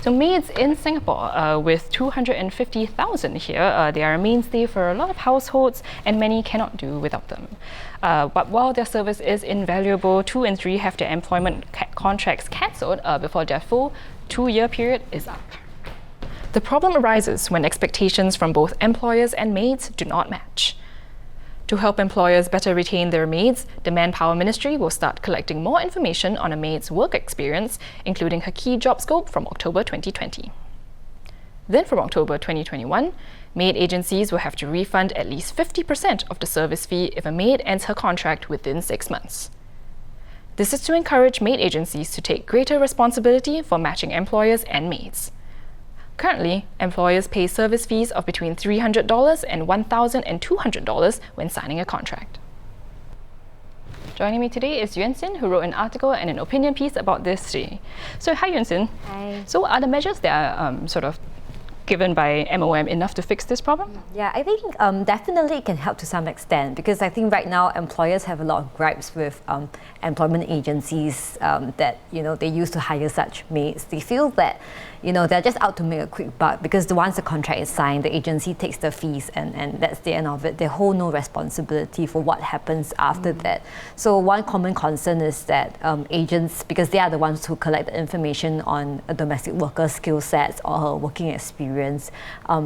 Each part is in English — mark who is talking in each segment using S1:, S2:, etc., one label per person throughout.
S1: So maids in Singapore, with 250,000 here, they are a mainstay for a lot of households and many cannot do without them. But while their service is invaluable, 2 in 3 have their employment contracts cancelled before their full 2-year period is up. The problem arises when expectations from both employers and maids do not match. To help employers better retain their maids, the Manpower Ministry will start collecting more information on a maid's work experience, including her key job scope from October 2020. Then from October 2021, maid agencies will have to refund at least 50% of the service fee if a maid ends her contract within 6 months. This is to encourage maid agencies to take greater responsibility for matching employers and maids. Currently, employers pay service fees of between $300 and $1,200 when signing a contract. Joining me today is Yuen Sin, who wrote an article and an opinion piece about this today. So, hi Yuen Sin.
S2: Hi.
S1: So, are the measures that are sort of given by MOM enough to fix this problem?
S2: Yeah, I think definitely it can help to some extent, because I think right now employers have a lot of gripes with employment agencies that they use to hire such maids. They feel that they're just out to make a quick buck, because once the contract is signed, the agency takes the fees and that's the end of it. They hold no responsibility for what happens after that. So one common concern is that agents, because they are the ones who collect the information on a domestic worker's skill sets or her working experience,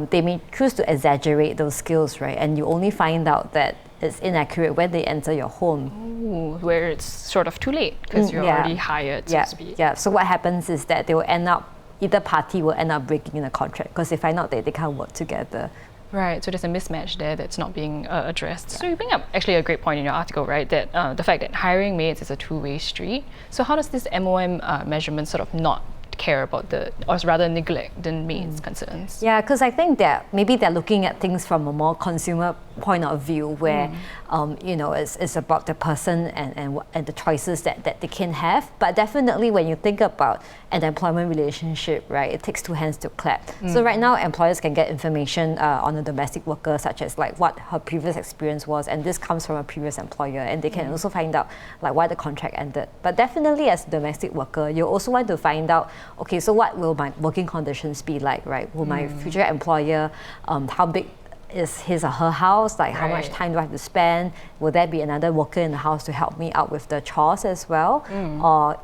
S2: they may choose to exaggerate those skills, right? And you only find out that it's inaccurate when they enter your home.
S1: Ooh, where it's sort of too late because you're already hired, so to speak.
S2: Yeah, so what happens is that they will end up, either party will end up breaking the contract because they find out that they can't work together.
S1: Right, so there's a mismatch there that's not being addressed. So you bring up actually a great point in your article, right? That the fact that hiring maids is a two-way street. So how does this MOM measurement sort of not care about or rather neglect the maids' concerns?
S2: Yeah, because I think that maybe they're looking at things from a more consumer point of view, where it's about the person and the choices that they can have. But definitely when you think about an employment relationship, right, it takes two hands to clap. So right now employers can get information on a domestic worker, such as like what her previous experience was, and this comes from a previous employer, and they can also find out like why the contract ended. But definitely as a domestic worker, you also want to find out, okay, so what will my working conditions be like, right? Will my future employer, how big is his or her house? Like how much time do I have to spend? Will there be another worker in the house to help me out with the chores as well? Or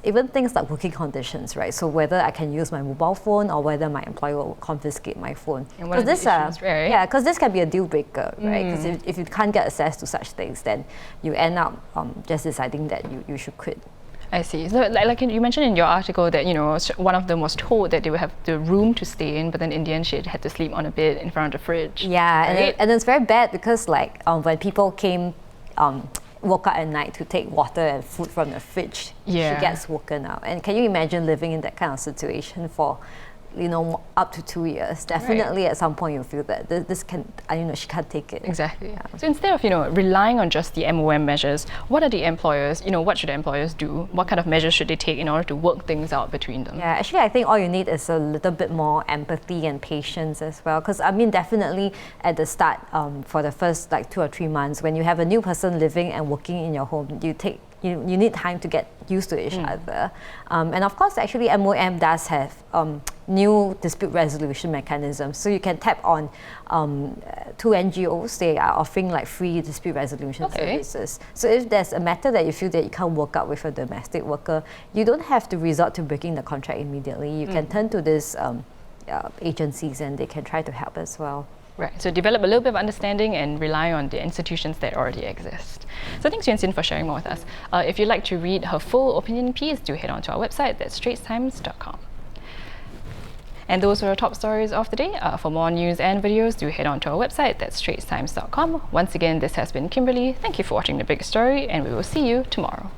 S2: even things like working conditions, right? So whether I can use my mobile phone or whether my employer will confiscate my phone.
S1: Because this,
S2: yeah, because this can be a deal breaker, right? Because if you can't get access to such things, then you end up just deciding that you should quit.
S1: I see. So like you mentioned in your article that one of them was told that they would have the room to stay in, but then in the end she had to sleep on a bed in front of the fridge.
S2: Yeah,
S1: right?
S2: and it's very bad because when people woke up at night to take water and food from the fridge, she gets woken up. And can you imagine living in that kind of situation for up to 2 years? Definitely at some point you feel that this can, she can't take it.
S1: Exactly. Yeah. So instead of relying on just the MOM measures, what are the employers, what should the employers do? What kind of measures should they take in order to work things out between them?
S2: Yeah, actually I think all you need is a little bit more empathy and patience as well, because definitely at the start, for the first 2 or 3 months, when you have a new person living and working in your home, you need time to get used to each other. And of course, actually, MOM does have new dispute resolution mechanisms. So you can tap on 2 NGOs. They are offering free dispute resolution services. So if there's a matter that you feel that you can't work out with a domestic worker, you don't have to resort to breaking the contract immediately. You can turn to these agencies and they can try to help as well.
S1: Right, so develop a little bit of understanding and rely on the institutions that already exist. So thanks Yuen Sin for sharing more with us. If you'd like to read her full opinion piece, do head on to our website, that's straitstimes.com. And those were our top stories of the day. For more news and videos, do head on to our website, that's straitstimes.com. Once again, this has been Kimberly. Thank you for watching The Big Story, and we will see you tomorrow.